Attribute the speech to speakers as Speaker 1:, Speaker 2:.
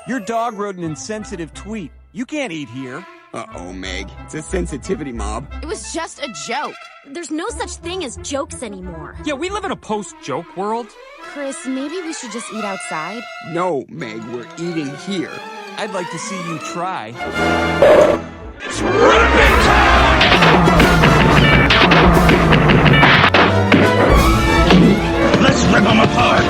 Speaker 1: Your dog wrote an insensitive tweet. You can't eat here.
Speaker 2: Uh-oh, Meg. It's a sensitivity mob.
Speaker 3: It was just a joke. There's no such thing as jokes anymore.
Speaker 4: Yeah, we live in a post-joke world.
Speaker 3: Chris, maybe we should just eat outside?
Speaker 2: No, Meg, we're eating here.
Speaker 1: I'd like to see you try.
Speaker 5: It's Rapid Time! Let's rip them apart!